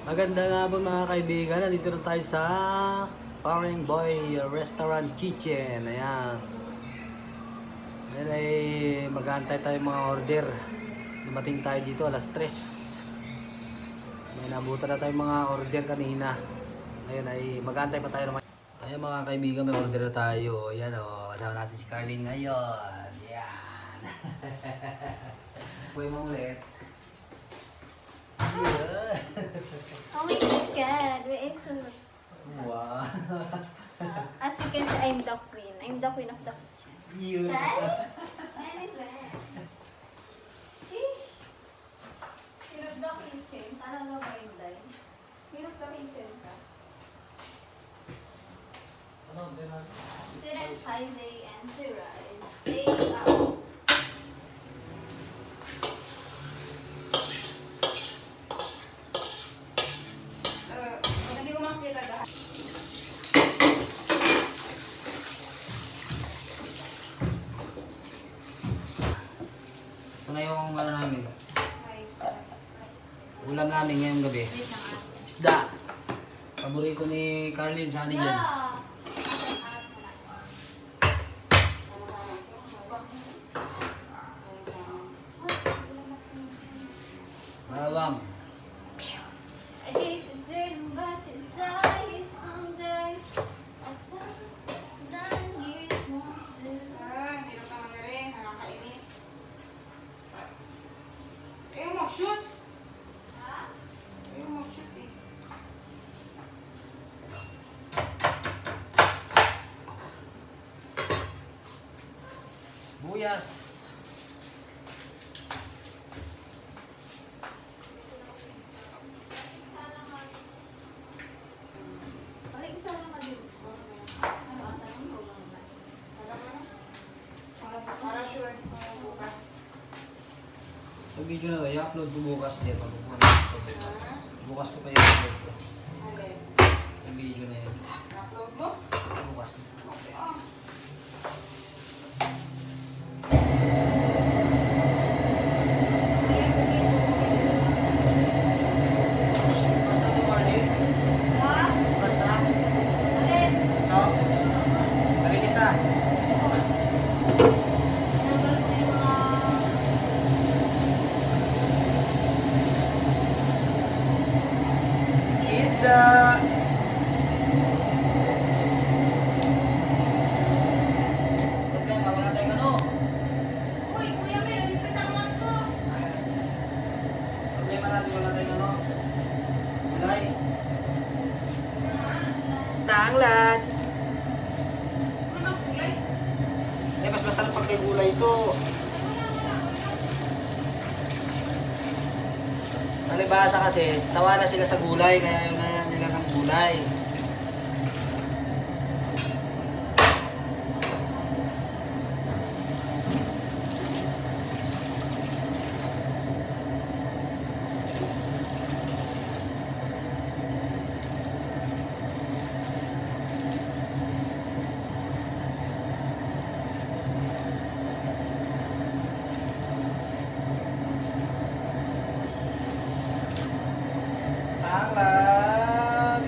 Magandang hapon mga kaibigan. Nandito na tayo sa Paring Boy Restaurant Kitchen. Ayan. Ngayon ay mag-aantay tayo mga order. Dumating tayo dito alas 3. May nabutan na tayo mga order kanina. Ngayon ay mag-aantay pa tayo naman. Ayan mga kaibigan, may order na tayo. Ayan o, kasama natin si Carlin ngayon. Ayan. Buhay mo ulit. Yeah. Oh my God, we're excellent. Wow. As you can see, I'm the queen. I'm the queen of the kitchen. You. When is when? Sheesh. Queen of the kitchen. Parang nga ba yung day? Queen of the kitchen ka. Ano, din na? Sira is Jose and Sira is stay out. Hindi ko makikita lahat. Ito na yung ano namin. Rice. Ulam namin ngayong gabi. Wait lang ah. Isda. Paborito ni Carlin sa anin yan. Yeah. Bawang. I hate to turn but to die someday. I thought that years won't do. Hindi na tama na rin. Nakakainis. Ayaw mag-shoot. Ha? Ayaw mag-shoot eh. Buyas. Balik isa lang mali. Ano, asahan mo ba naman? Salamat na. Para sure. Bukas. Sa video na to, i-upload ko bukas din. Bukas. Bukas ko pa i-upload ko. Okay. Yung video na yun. Upload mo? Bukas. Okay. Ah. Basta mo, Carlin. Ha? Basta. Alin? Ito. Malinis na. Tinagal ko yung mga... Isda. Problema, wala tayong ano. Uy, kuya, may nalipit ang mat ko. Problema natin, wala tayong ano. Gulay. Tanglad. Ano ang kulay? Eh, mas masarap pag may gulay ito. Palibasa kasi, sawa na sila sa gulay, kaya yun na nila ng gulay. Tanglad!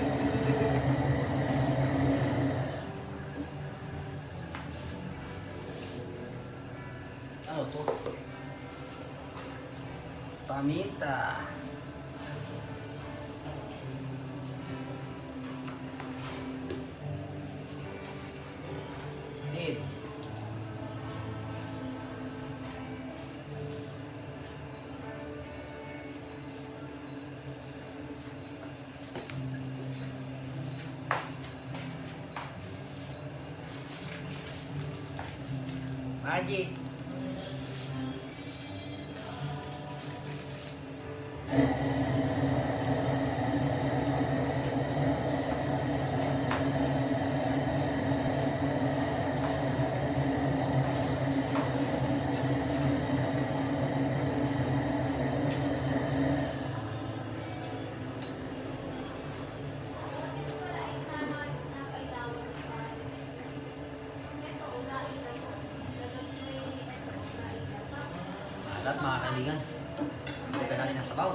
Ano to? Paminta. Sid. Magic. Lahat mga kaibigan. Dagdagan natin ang sabaw.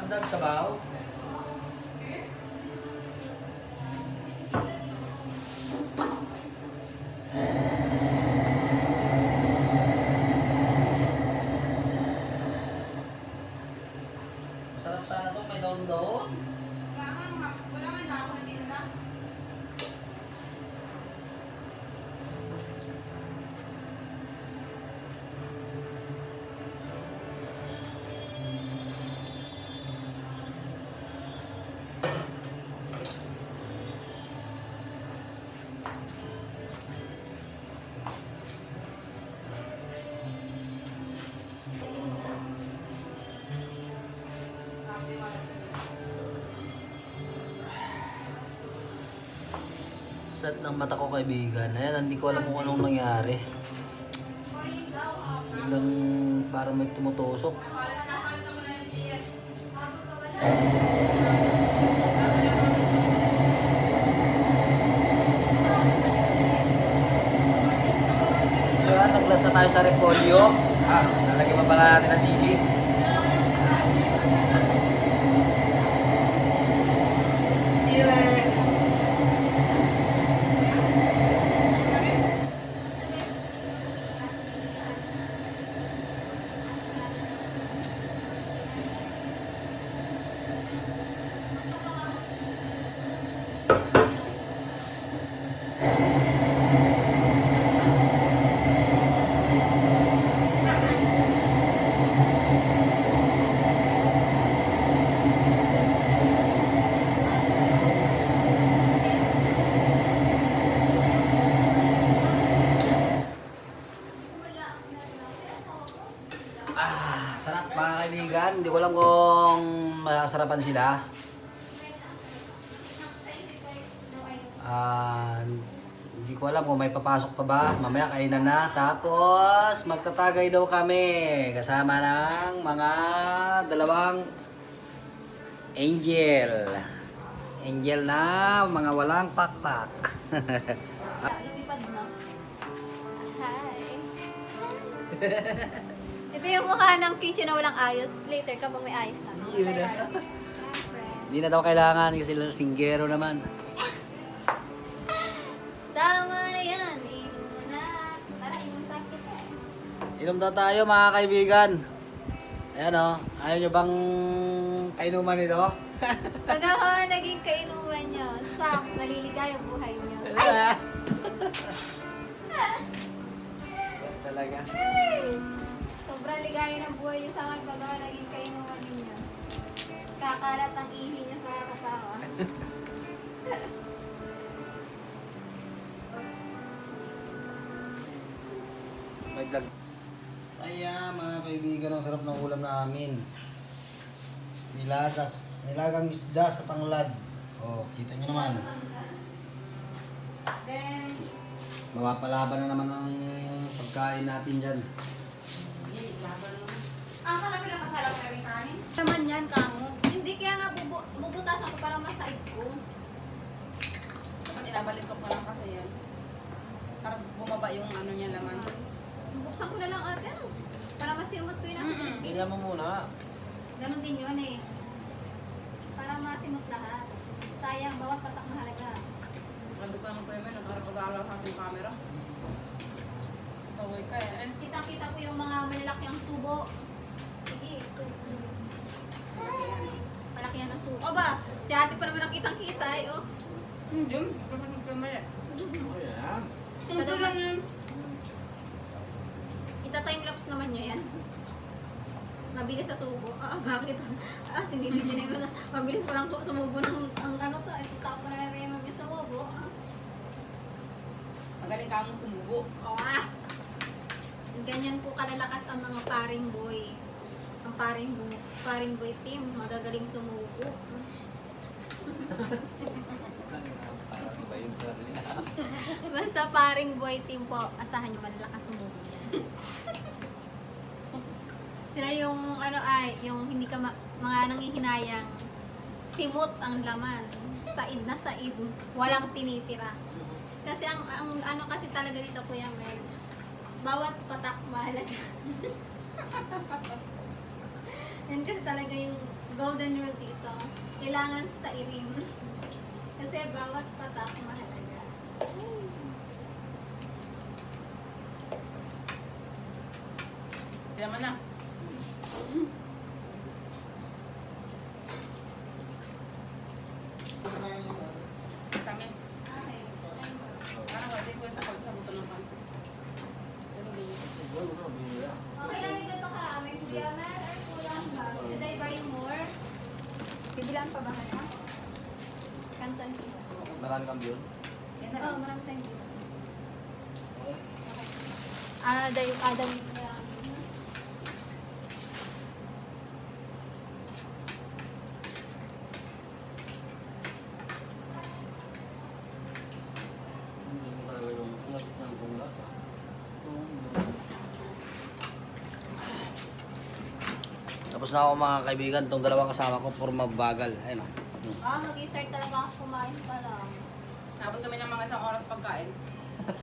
Dagdag sabaw. Masarap sana to, may daon-daon. Wala nga dako yung tinda. Sad ng mata ko kaibigan. Ayan, hindi ko alam kung anong nangyari. Biglang parang may tumutusok. Palit mo na yung CS. So yan, naglas na tayo sa repolyo. Nalagyan pa pala natin ng sili. Sili! Sarap mga kaibigan. Hindi ko alam kung masasarapan sila. Hindi ko alam kung may papasok pa ba. Mamaya kainan na. Tapos magtatagay daw kami. Kasama ng mga dalawang angel. Angel na mga walang pakpak. Lumipad na. Hi. Ito yung mukha ng kitchen na walang ayos. Later kapag may ayos na. Yun na. Hindi na daw kailangan kasi singgero naman. Tama na yan. Inom mo na. Tara, inom tayo kita. Inom daw tayo mga kaibigan. Ayan o. Ayaw nyo bang kainuman nito? Pag ako naging kainuman nyo, sak, maliligay ang buhay nyo. Talaga. Sobrang ligaya ng buhay nyo sa akin pag ako naging kainuman ninyo. Kakalat ang ihi nyo sa katawa. May vlog. Ayan mga kaibigan, ang sarap ng ulam namin. Nilagang isda sa tanglad. Oh, kita nyo naman. Then, Mapapalaban na naman ang pagkain natin dyan. akala mo nakasalang na rin kanin? Naman yan, kamo. Hindi kaya nga bubutasan ko para masaid ko. Dapat inabalik ko pa lang kasi yan. Para bumaba yung ano niya laman. Buksan ko na lang ate. Ano? Para masimot ko yung nasa gilid. Tingnan mo muna. Ganon din yun eh. Para masimot lahat. Sayang, bawat patak mahalaga. Ano pa naman po yun, nagkarap pag-aalaw sa ating camera. Saway ka eh. Kita-kita ko yung mga malalaking subo. Sige, subo. Malaki yan ang subo. Aba, si ate pa naman nakitang-kita eh. Oh. Diyan, dapat magkamali. Oh, yeah. Ito lang yan. Ita-timelapse naman niya yan. Mabilis sa subo. Bakit? Sinilid niya na yung mabilis pa lang sumubo ng ang ano to. Ito tapo na rin yung mabilis sa subo. Magaling ka mo sumubo. Ganyan po kalalakas ang mga paring boy. Ang paring boy team, magagaling sumubo. Parang iba yung vlog nila. Basta paring boy team po, asahan nyo malalakas sumubo yan. Sila yung ano ay, yung hindi ka mga nanghihinayang simot ang laman. Said na said, walang tinitira. Kasi ang ano kasi talaga dito Kuya Mel, bawat patak mahalaga. Yan kasi talaga yung golden rule dito. Kailangan sa irim. Kasi bawat patak mahalaga. Kaya man na. Tamis. Okay. Parang wala ko sa pagsabuto ng pansit. Pero di. Okay lang yung ganito karami. Kuya, Mer, or kulang ba? Should I buy more? Bibilang pa ba kayo? Kanton dito. Marami kang yun. Yan na Oo, lang. marami tayong dito. Okay. Kada week na lang. Hindi mo talaga yung ulat ng ulat. Tapos na ako mga kaibigan, itong dalawang kasama ko for mabagal. Ayun o. Mag-start talaga ako kumain pa lang. Nabot kami ng mga isang oras pagkain.